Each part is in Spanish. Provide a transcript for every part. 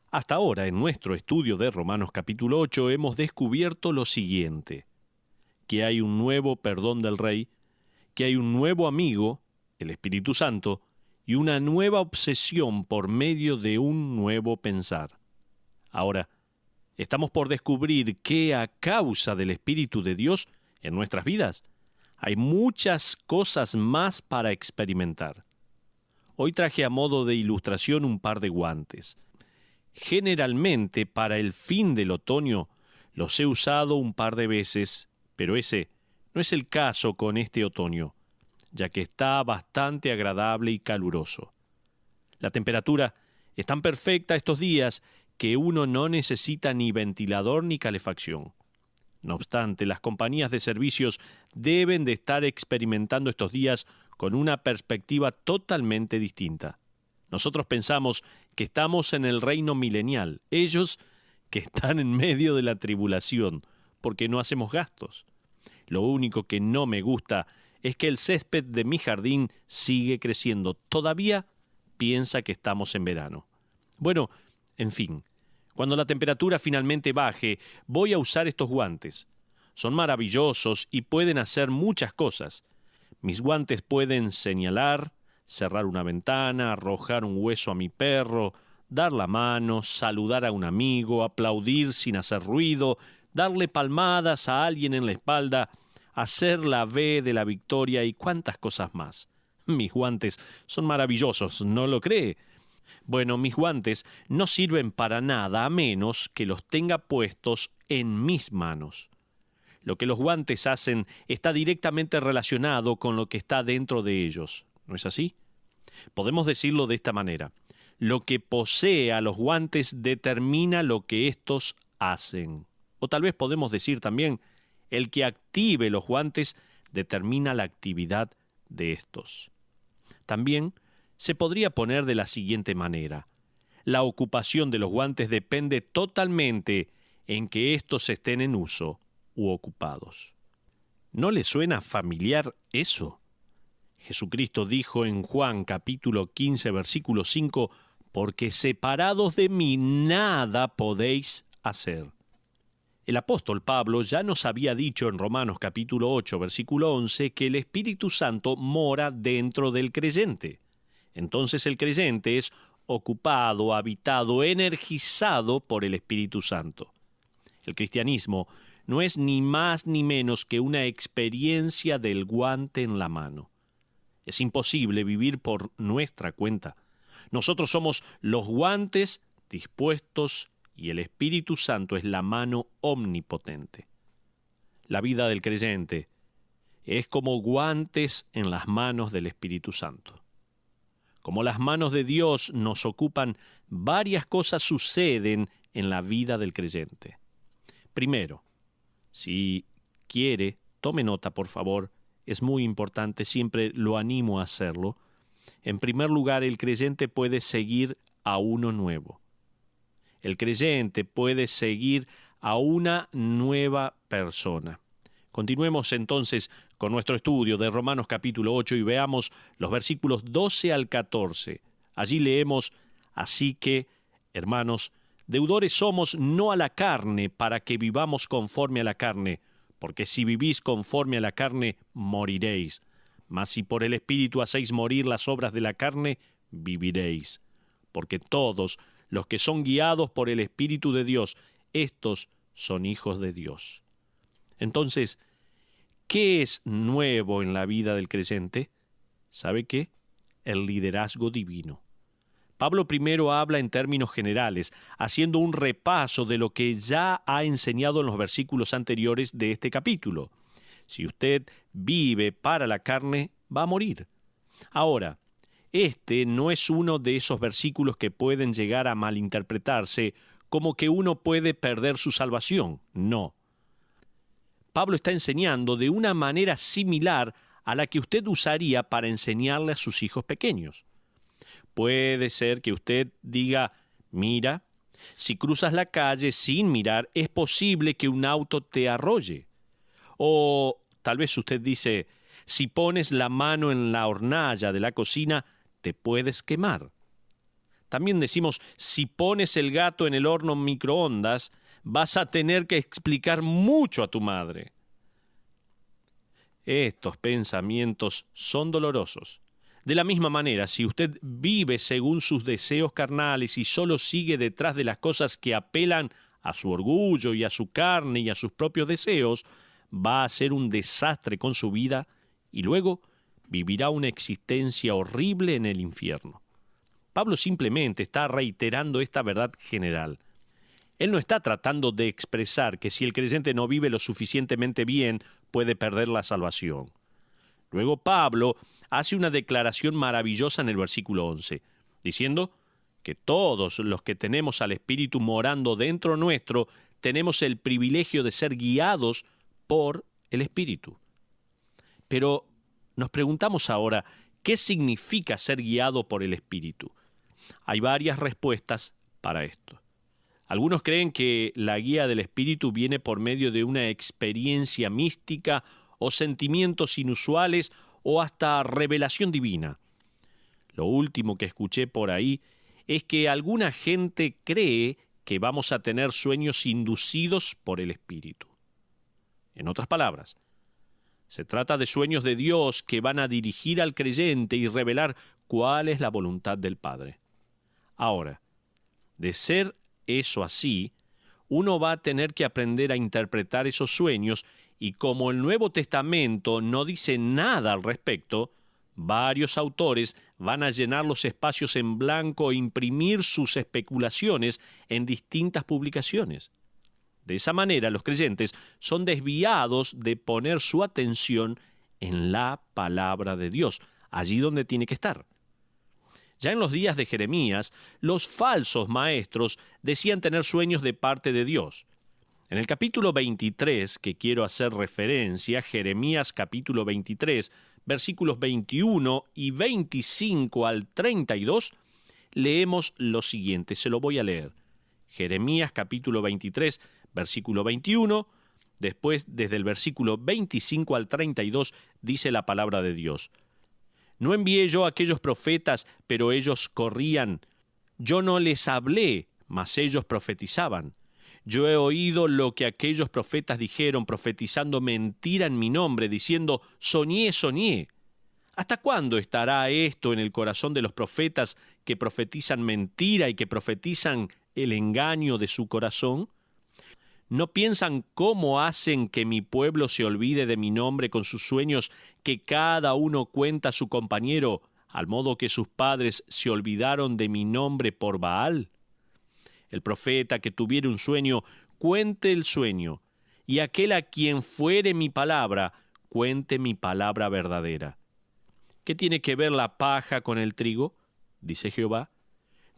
Hasta ahora, en nuestro estudio de Romanos capítulo 8, hemos descubierto lo siguiente: que hay un nuevo perdón del Rey, que hay un nuevo amigo, el Espíritu Santo, y una nueva obsesión por medio de un nuevo pensar. Ahora, estamos por descubrir que a causa del Espíritu de Dios en nuestras vidas, hay muchas cosas más para experimentar. Hoy traje a modo de ilustración un par de guantes. Generalmente, para el fin del otoño, los he usado un par de veces, pero ese no es el caso con este otoño, ya que está bastante agradable y caluroso. La temperatura es tan perfecta estos días que uno no necesita ni ventilador ni calefacción. No obstante, las compañías de servicios deben de estar experimentando estos días con una perspectiva totalmente distinta. Nosotros pensamos que estamos en el reino milenial, ellos que están en medio de la tribulación, porque no hacemos gastos. Lo único que no me gusta es que el césped de mi jardín sigue creciendo. Todavía piensa que estamos en verano. Bueno, en fin, cuando la temperatura finalmente baje, voy a usar estos guantes. Son maravillosos y pueden hacer muchas cosas. Mis guantes pueden señalar, cerrar una ventana, arrojar un hueso a mi perro, dar la mano, saludar a un amigo, aplaudir sin hacer ruido, darle palmadas a alguien en la espalda, hacer la V de la victoria y cuántas cosas más. Mis guantes son maravillosos, ¿no lo cree? Bueno, mis guantes no sirven para nada a menos que los tenga puestos en mis manos. Lo que los guantes hacen está directamente relacionado con lo que está dentro de ellos, ¿no es así? Podemos decirlo de esta manera: lo que posee a los guantes determina lo que éstos hacen. O tal vez podemos decir también: el que active los guantes determina la actividad de estos. También se podría poner de la siguiente manera: la ocupación de los guantes depende totalmente en que estos estén en uso u ocupados. ¿No le suena familiar eso? Jesucristo dijo en Juan capítulo 15, versículo 5, «Porque separados de mí nada podéis hacer». El apóstol Pablo ya nos había dicho en Romanos capítulo 8, versículo 11, que el Espíritu Santo mora dentro del creyente. Entonces el creyente es ocupado, habitado, energizado por el Espíritu Santo. El cristianismo no es ni más ni menos que una experiencia del guante en la mano. Es imposible vivir por nuestra cuenta. Nosotros somos los guantes dispuestos y el Espíritu Santo es la mano omnipotente. La vida del creyente es como guantes en las manos del Espíritu Santo. Como las manos de Dios nos ocupan, varias cosas suceden en la vida del creyente. Primero, si quiere, tome nota por favor, es muy importante, siempre lo animo a hacerlo. En primer lugar, el creyente puede seguir a uno nuevo. El creyente puede seguir a una nueva persona. Continuemos entonces con nuestro estudio de Romanos capítulo 8 y veamos los versículos 12 al 14. Allí leemos: «Así que, hermanos, deudores somos no a la carne para que vivamos conforme a la carne, porque si vivís conforme a la carne, moriréis. Mas si por el Espíritu hacéis morir las obras de la carne, viviréis. Porque todos los que son guiados por el Espíritu de Dios, estos son hijos de Dios». Entonces, ¿qué es nuevo en la vida del creyente? ¿Sabe qué? El liderazgo divino. Pablo primero habla en términos generales, haciendo un repaso de lo que ya ha enseñado en los versículos anteriores de este capítulo. Si usted vive para la carne, va a morir. Ahora, este no es uno de esos versículos que pueden llegar a malinterpretarse como que uno puede perder su salvación. No. Pablo está enseñando de una manera similar a la que usted usaría para enseñarle a sus hijos pequeños. Puede ser que usted diga: mira, si cruzas la calle sin mirar, es posible que un auto te arrolle. O tal vez usted dice: si pones la mano en la hornalla de la cocina, te puedes quemar. También decimos, si pones el gato en el horno microondas, vas a tener que explicar mucho a tu madre. Estos pensamientos son dolorosos. De la misma manera, si usted vive según sus deseos carnales y solo sigue detrás de las cosas que apelan a su orgullo y a su carne y a sus propios deseos, va a ser un desastre con su vida y luego vivirá una existencia horrible en el infierno. Pablo simplemente está reiterando esta verdad general. Él no está tratando de expresar que si el creyente no vive lo suficientemente bien, puede perder la salvación. Luego Pablo hace una declaración maravillosa en el versículo 11, diciendo que todos los que tenemos al Espíritu morando dentro nuestro, tenemos el privilegio de ser guiados por el Espíritu. Pero nos preguntamos ahora, ¿qué significa ser guiado por el Espíritu? Hay varias respuestas para esto. Algunos creen que la guía del Espíritu viene por medio de una experiencia mística o sentimientos inusuales o hasta revelación divina. Lo último que escuché por ahí es que alguna gente cree que vamos a tener sueños inducidos por el Espíritu. En otras palabras, se trata de sueños de Dios que van a dirigir al creyente y revelar cuál es la voluntad del Padre. Ahora, de ser eso así, uno va a tener que aprender a interpretar esos sueños y como el Nuevo Testamento no dice nada al respecto, varios autores van a llenar los espacios en blanco e imprimir sus especulaciones en distintas publicaciones. De esa manera, los creyentes son desviados de poner su atención en la palabra de Dios, allí donde tiene que estar. Ya en los días de Jeremías, los falsos maestros decían tener sueños de parte de Dios. En el capítulo 23, que quiero hacer referencia, Jeremías capítulo 23, versículos 21 y 25 al 32, leemos lo siguiente, se lo voy a leer. Jeremías capítulo 23, versículo 21, después desde el versículo 25 al 32 dice la palabra de Dios. No envié yo a aquellos profetas, pero ellos corrían. Yo no les hablé, mas ellos profetizaban. Yo he oído lo que aquellos profetas dijeron, profetizando mentira en mi nombre, diciendo, soñé, soñé. ¿Hasta cuándo estará esto en el corazón de los profetas que profetizan mentira y que profetizan el engaño de su corazón? ¿No piensan cómo hacen que mi pueblo se olvide de mi nombre con sus sueños, que cada uno cuenta a su compañero, al modo que sus padres se olvidaron de mi nombre por Baal? El profeta que tuviere un sueño, cuente el sueño, y aquel a quien fuere mi palabra, cuente mi palabra verdadera. ¿Qué tiene que ver la paja con el trigo?, dice Jehová.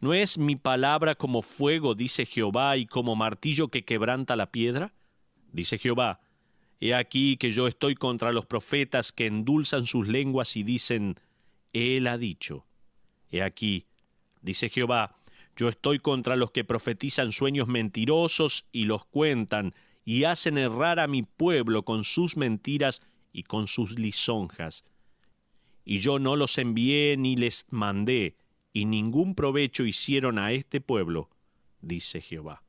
¿No es mi palabra como fuego, dice Jehová, y como martillo que quebranta la piedra? Dice Jehová, he aquí que yo estoy contra los profetas que endulzan sus lenguas y dicen, Él ha dicho. He aquí, dice Jehová, yo estoy contra los que profetizan sueños mentirosos y los cuentan, y hacen errar a mi pueblo con sus mentiras y con sus lisonjas. Y yo no los envié ni les mandé, y ningún provecho hicieron a este pueblo, dice Jehová.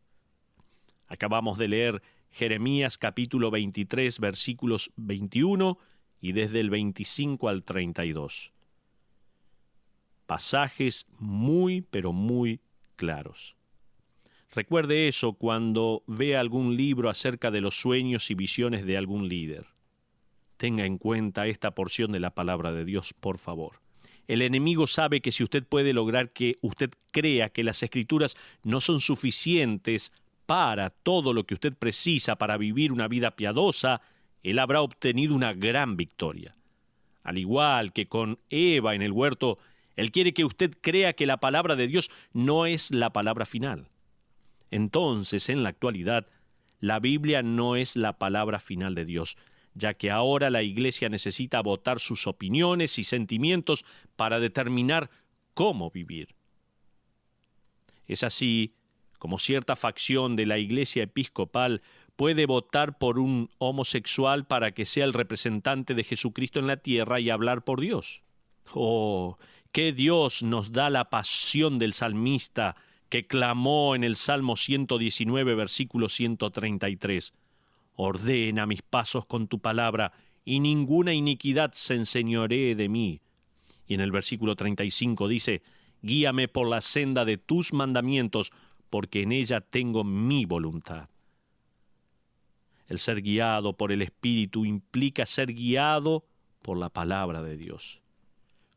Acabamos de leer Jeremías capítulo 23, versículos 21 y desde el 25 al 32. Pasajes muy, pero muy claros. Recuerde eso cuando vea algún libro acerca de los sueños y visiones de algún líder. Tenga en cuenta esta porción de la palabra de Dios, por favor. El enemigo sabe que si usted puede lograr que usted crea que las Escrituras no son suficientes para todo lo que usted precisa para vivir una vida piadosa, él habrá obtenido una gran victoria. Al igual que con Eva en el huerto, él quiere que usted crea que la palabra de Dios no es la palabra final. Entonces, en la actualidad, la Biblia no es la palabra final de Dios, ya que ahora la Iglesia necesita votar sus opiniones y sentimientos para determinar cómo vivir. Es así como cierta facción de la Iglesia episcopal puede votar por un homosexual para que sea el representante de Jesucristo en la tierra y hablar por Dios. ¡Oh, ¿Qué Dios nos da la pasión del salmista que clamó en el Salmo 119, versículo 133? Ordena mis pasos con tu palabra, y ninguna iniquidad se enseñoree de mí. Y en el versículo 35 dice, guíame por la senda de tus mandamientos, porque en ella tengo mi voluntad. El ser guiado por el Espíritu implica ser guiado por la palabra de Dios.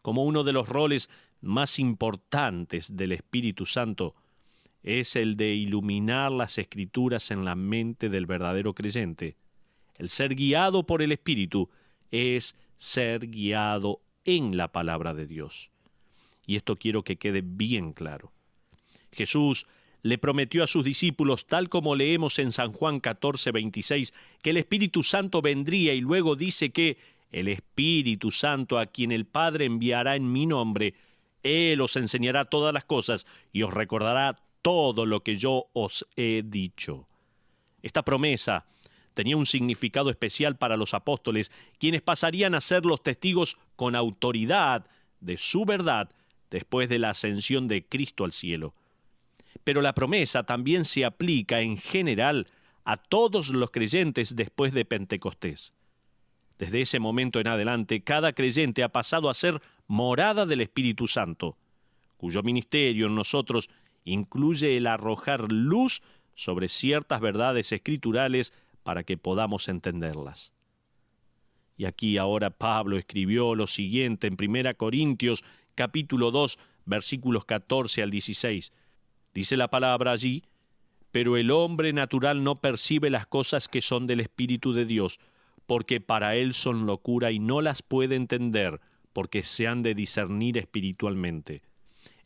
Como uno de los roles más importantes del Espíritu Santo es el de iluminar las Escrituras en la mente del verdadero creyente, el ser guiado por el Espíritu es ser guiado en la palabra de Dios. Y esto quiero que quede bien claro. Jesús le prometió a sus discípulos, tal como leemos en San Juan 14, 26, que el Espíritu Santo vendría, y luego dice que el Espíritu Santo, a quien el Padre enviará en mi nombre, Él os enseñará todas las cosas y os recordará todo lo que yo os he dicho. Esta promesa tenía un significado especial para los apóstoles, quienes pasarían a ser los testigos con autoridad de su verdad después de la ascensión de Cristo al cielo. Pero la promesa también se aplica en general a todos los creyentes después de Pentecostés. Desde ese momento en adelante, cada creyente ha pasado a ser morada del Espíritu Santo, cuyo ministerio en nosotros incluye el arrojar luz sobre ciertas verdades escriturales para que podamos entenderlas. Y aquí ahora Pablo escribió lo siguiente en 1 Corintios capítulo 2, versículos 14 al 16. Dice la palabra allí, pero el hombre natural no percibe las cosas que son del Espíritu de Dios, porque para él son locura y no las puede entender, porque se han de discernir espiritualmente.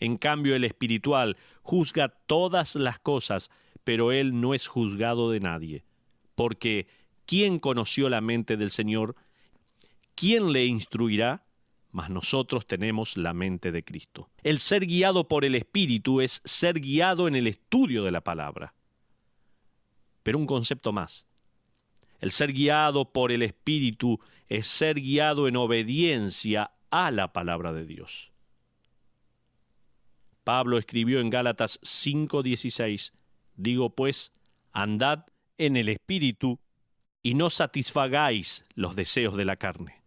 En cambio, el espiritual juzga todas las cosas, pero él no es juzgado de nadie. Porque, ¿quién conoció la mente del Señor? ¿Quién le instruirá? Mas nosotros tenemos la mente de Cristo. El ser guiado por el Espíritu es ser guiado en el estudio de la palabra. Pero un concepto más. El ser guiado por el Espíritu es ser guiado en obediencia a la palabra de Dios. Pablo escribió en Gálatas 5:16, digo pues, andad en el Espíritu y no satisfagáis los deseos de la carne.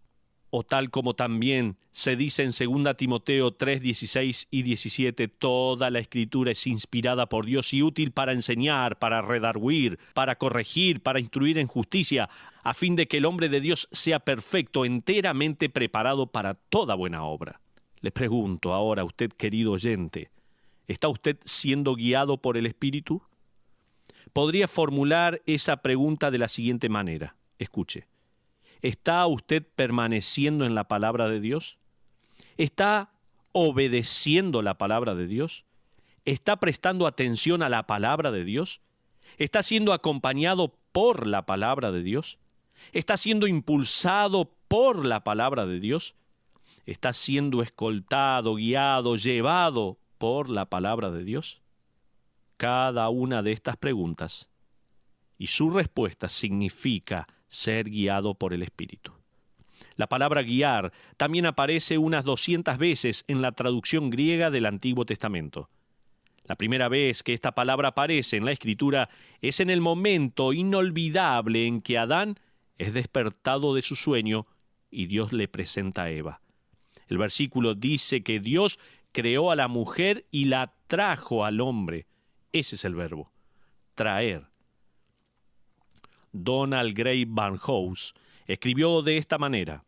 O tal como también se dice en 2 Timoteo 3:16 y 17, toda la Escritura es inspirada por Dios y útil para enseñar, para redarguir, para corregir, para instruir en justicia, a fin de que el hombre de Dios sea perfecto, enteramente preparado para toda buena obra. Le pregunto ahora a usted, querido oyente, ¿está usted siendo guiado por el Espíritu? Podría formular esa pregunta de la siguiente manera. Escuche. ¿Está usted permaneciendo en la palabra de Dios? ¿Está obedeciendo la palabra de Dios? ¿Está prestando atención a la palabra de Dios? ¿Está siendo acompañado por la palabra de Dios? ¿Está siendo impulsado por la palabra de Dios? ¿Está siendo escoltado, guiado, llevado por la palabra de Dios? Cada una de estas preguntas y su respuesta significa ser guiado por el Espíritu. La palabra guiar también aparece unas 200 veces en la traducción griega del Antiguo Testamento. La primera vez que esta palabra aparece en la Escritura es en el momento inolvidable en que Adán es despertado de su sueño y Dios le presenta a Eva. El versículo dice que Dios creó a la mujer y la trajo al hombre. Ese es el verbo, traer. Donald Gray Barnhouse escribió de esta manera: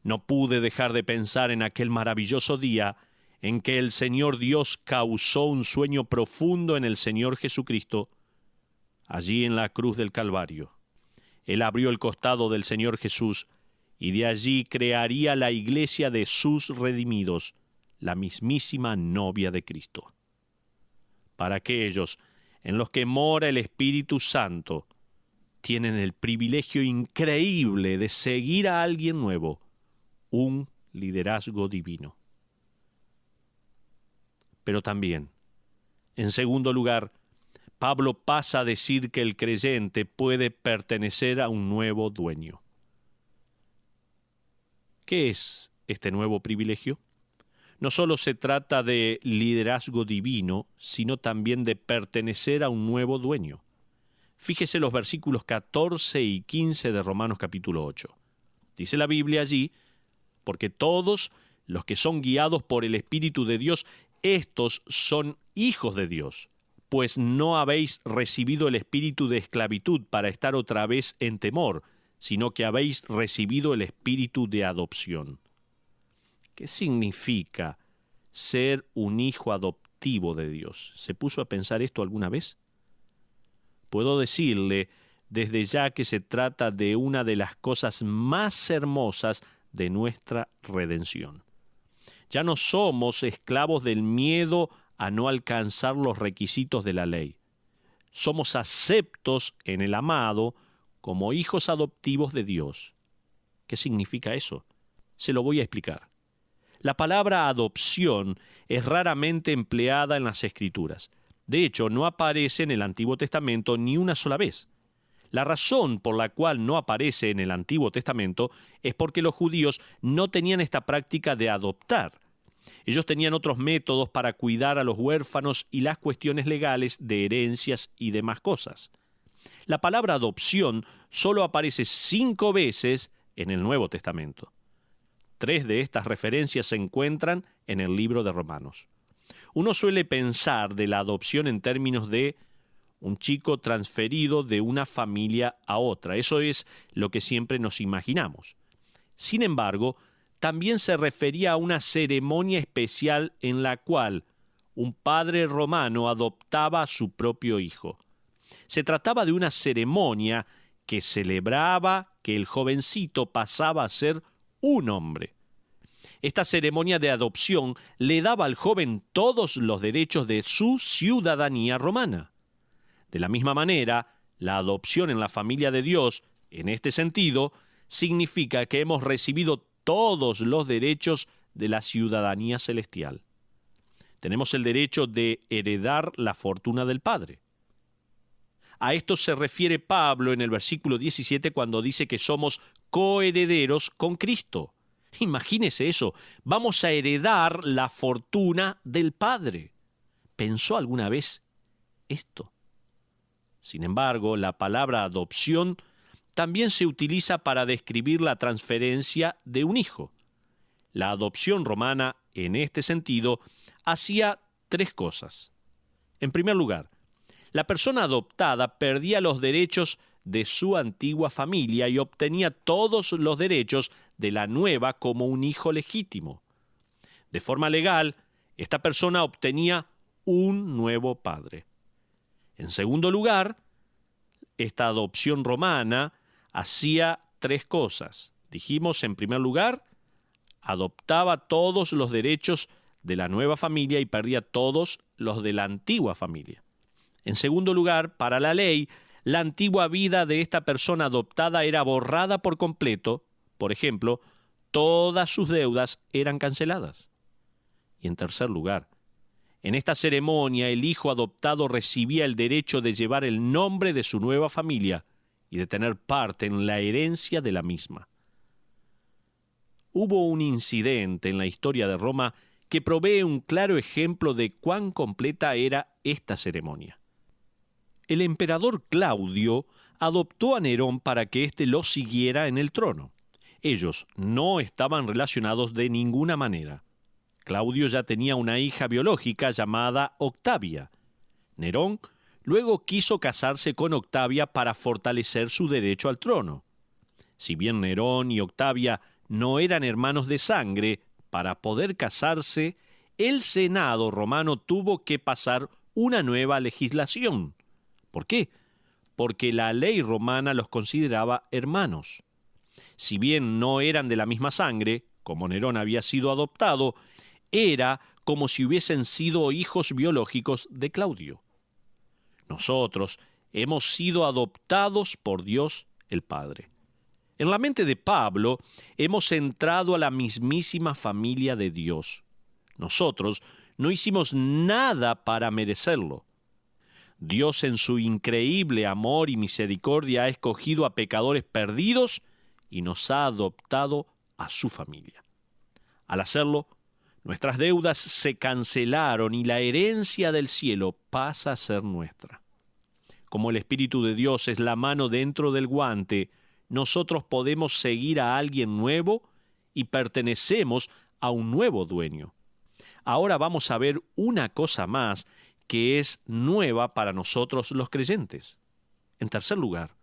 no pude dejar de pensar en aquel maravilloso día en que el Señor Dios causó un sueño profundo en el Señor Jesucristo, allí en la cruz del Calvario. Él abrió el costado del Señor Jesús y de allí crearía la iglesia de sus redimidos, la mismísima novia de Cristo. Para aquellos en los que mora el Espíritu Santo, tienen el privilegio increíble de seguir a alguien nuevo, un liderazgo divino. Pero también, en segundo lugar, Pablo pasa a decir que el creyente puede pertenecer a un nuevo dueño. ¿Qué es este nuevo privilegio? No solo se trata de liderazgo divino, sino también de pertenecer a un nuevo dueño. Fíjese los versículos 14 y 15 de Romanos capítulo 8. Dice la Biblia allí: porque todos los que son guiados por el Espíritu de Dios, estos son hijos de Dios. Pues no habéis recibido el espíritu de esclavitud para estar otra vez en temor, sino que habéis recibido el espíritu de adopción. ¿Qué significa ser un hijo adoptivo de Dios? ¿Se puso a pensar esto alguna vez? Puedo decirle desde ya que se trata de una de las cosas más hermosas de nuestra redención. Ya no somos esclavos del miedo a no alcanzar los requisitos de la ley. Somos aceptos en el amado como hijos adoptivos de Dios. ¿Qué significa eso? Se lo voy a explicar. La palabra adopción es raramente empleada en las Escrituras. De hecho, no aparece en el Antiguo Testamento ni una sola vez. La razón por la cual no aparece en el Antiguo Testamento es porque los judíos no tenían esta práctica de adoptar. Ellos tenían otros métodos para cuidar a los huérfanos y las cuestiones legales de herencias y demás cosas. La palabra adopción solo aparece 5 veces en el Nuevo Testamento. 3 de estas referencias se encuentran en el libro de Romanos. Uno suele pensar de la adopción en términos de un chico transferido de una familia a otra. Eso es lo que siempre nos imaginamos. Sin embargo, también se refería a una ceremonia especial en la cual un padre romano adoptaba a su propio hijo. Se trataba de una ceremonia que celebraba que el jovencito pasaba a ser un hombre. Esta ceremonia de adopción le daba al joven todos los derechos de su ciudadanía romana. De la misma manera, la adopción en la familia de Dios, en este sentido, significa que hemos recibido todos los derechos de la ciudadanía celestial. Tenemos el derecho de heredar la fortuna del Padre. A esto se refiere Pablo en el versículo 17 cuando dice que somos coherederos con Cristo. Imagínese eso, vamos a heredar la fortuna del Padre. ¿Pensó alguna vez esto? Sin embargo, la palabra adopción también se utiliza para describir la transferencia de un hijo. La adopción romana, en este sentido, hacía 3 cosas. En primer lugar, la persona adoptada perdía los derechos de su antigua familia y obtenía todos los derechos de la nueva como un hijo legítimo. De forma legal, esta persona obtenía un nuevo padre. En segundo lugar, esta adopción romana hacía 3 cosas. Dijimos, en primer lugar, adoptaba todos los derechos de la nueva familia y perdía todos los de la antigua familia. En segundo lugar, para la ley, la antigua vida de esta persona adoptada era borrada por completo. Por ejemplo, todas sus deudas eran canceladas. Y en tercer lugar, en esta ceremonia el hijo adoptado recibía el derecho de llevar el nombre de su nueva familia y de tener parte en la herencia de la misma. Hubo un incidente en la historia de Roma que provee un claro ejemplo de cuán completa era esta ceremonia. El emperador Claudio adoptó a Nerón para que éste lo siguiera en el trono. Ellos no estaban relacionados de ninguna manera. Claudio ya tenía una hija biológica llamada Octavia. Nerón luego quiso casarse con Octavia para fortalecer su derecho al trono. Si bien Nerón y Octavia no eran hermanos de sangre, para poder casarse, el Senado romano tuvo que pasar una nueva legislación. ¿Por qué? Porque la ley romana los consideraba hermanos. Si bien no eran de la misma sangre, como Nerón había sido adoptado, era como si hubiesen sido hijos biológicos de Claudio. Nosotros hemos sido adoptados por Dios el Padre. En la mente de Pablo hemos entrado a la mismísima familia de Dios. Nosotros no hicimos nada para merecerlo. Dios en su increíble amor y misericordia ha escogido a pecadores perdidos y nos ha adoptado a su familia. Al hacerlo, Nuestras deudas se cancelaron y la herencia del cielo pasa a ser nuestra. Como el Espíritu de Dios es la mano dentro del guante, nosotros podemos seguir a alguien nuevo y pertenecemos a un nuevo dueño. Ahora vamos a ver una cosa más que es nueva para nosotros los creyentes. En tercer lugar,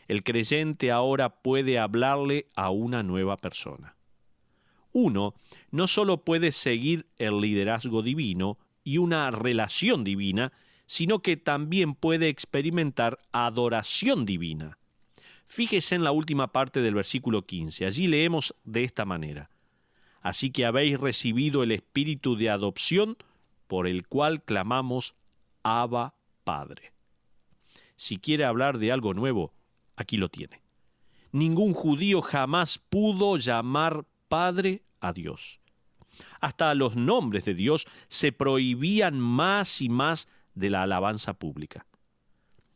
el creyente ahora puede hablarle a una nueva persona. Uno no solo puede seguir el liderazgo divino y una relación divina, sino que también puede experimentar adoración divina. Fíjese en la última parte del versículo 15. Allí leemos de esta manera: Así que habéis recibido el espíritu de adopción, por el cual clamamos, Abba, Padre. Si quiere hablar de algo nuevo, aquí lo tiene. Ningún judío jamás pudo llamar Padre a Dios. Hasta los nombres de Dios se prohibían más y más de la alabanza pública.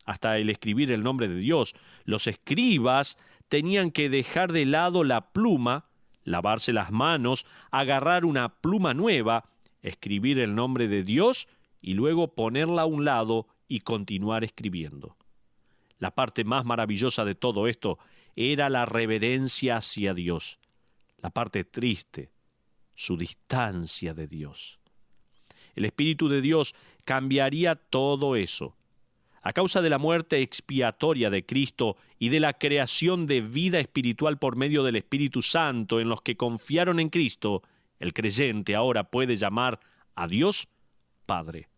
Hasta el escribir el nombre de Dios, los escribas tenían que dejar de lado la pluma, lavarse las manos, agarrar una pluma nueva, escribir el nombre de Dios y luego ponerla a un lado y continuar escribiendo. La parte más maravillosa de todo esto era la reverencia hacia Dios. La parte triste, su distancia de Dios. El Espíritu de Dios cambiaría todo eso. A causa de la muerte expiatoria de Cristo y de la creación de vida espiritual por medio del Espíritu Santo en los que confiaron en Cristo, el creyente ahora puede llamar a Dios Padre.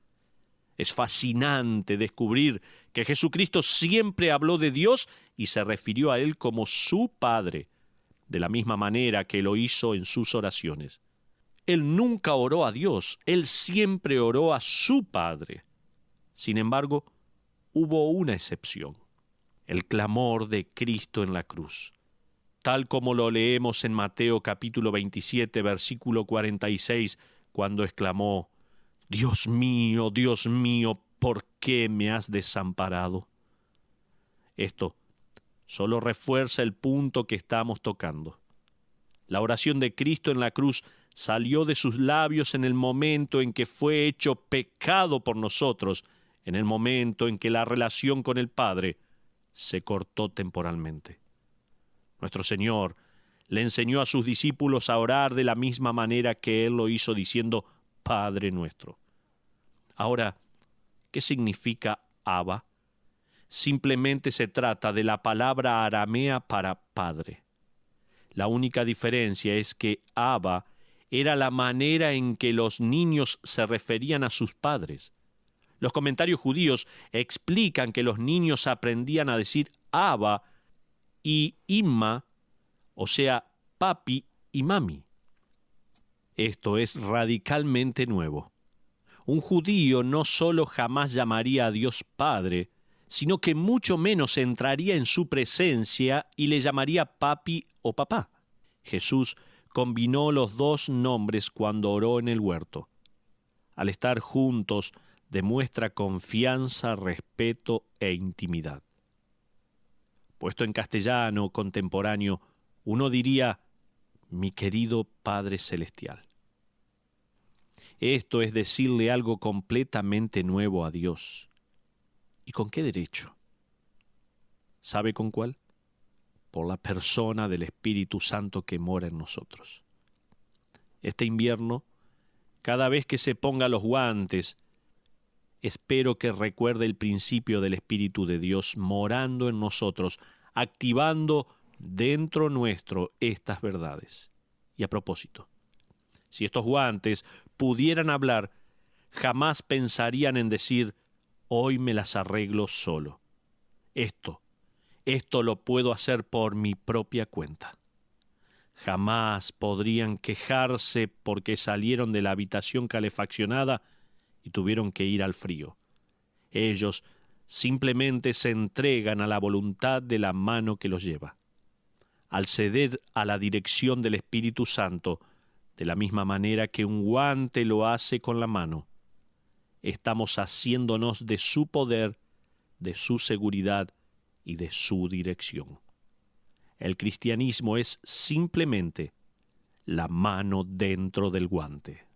Es fascinante descubrir que Jesucristo siempre habló de Dios y se refirió a Él como su Padre, de la misma manera que lo hizo en sus oraciones. Él nunca oró a Dios, Él siempre oró a su Padre. Sin embargo, hubo una excepción: el clamor de Cristo en la cruz. Tal como lo leemos en Mateo capítulo 27, versículo 46, cuando exclamó: Dios mío, ¿por qué me has desamparado? Esto solo refuerza el punto que estamos tocando. La oración de Cristo en la cruz salió de sus labios en el momento en que fue hecho pecado por nosotros, en el momento en que la relación con el Padre se cortó temporalmente. Nuestro Señor le enseñó a sus discípulos a orar de la misma manera que Él lo hizo, diciendo: Padre nuestro. Ahora, ¿qué significa Abba? Simplemente se trata de la palabra aramea para padre. La única diferencia es que Abba era la manera en que los niños se referían a sus padres. Los comentarios judíos explican que los niños aprendían a decir Abba y Imma, o sea, papi y mami. Esto es radicalmente nuevo. Un judío no solo jamás llamaría a Dios Padre, sino que mucho menos entraría en su presencia y le llamaría papi o papá. Jesús combinó los dos nombres cuando oró en el huerto. Al estar juntos, demuestra confianza, respeto e intimidad. Puesto en castellano contemporáneo, uno diría: mi querido Padre Celestial. Esto es decirle algo completamente nuevo a Dios. ¿Y con qué derecho? ¿Sabe con cuál? Por la persona del Espíritu Santo que mora en nosotros. Este invierno, cada vez que se ponga los guantes, espero que recuerde el principio del Espíritu de Dios morando en nosotros, activando dentro nuestro estas verdades. Y a propósito, si estos guantes pudieran hablar, jamás pensarían en decir: hoy me las arreglo solo. Esto lo puedo hacer por mi propia cuenta. Jamás podrían quejarse porque salieron de la habitación calefaccionada y tuvieron que ir al frío. Ellos simplemente se entregan a la voluntad de la mano que los lleva. Al ceder a la dirección del Espíritu Santo, de la misma manera que un guante lo hace con la mano, estamos haciéndonos de su poder, de su seguridad y de su dirección. El cristianismo es simplemente la mano dentro del guante.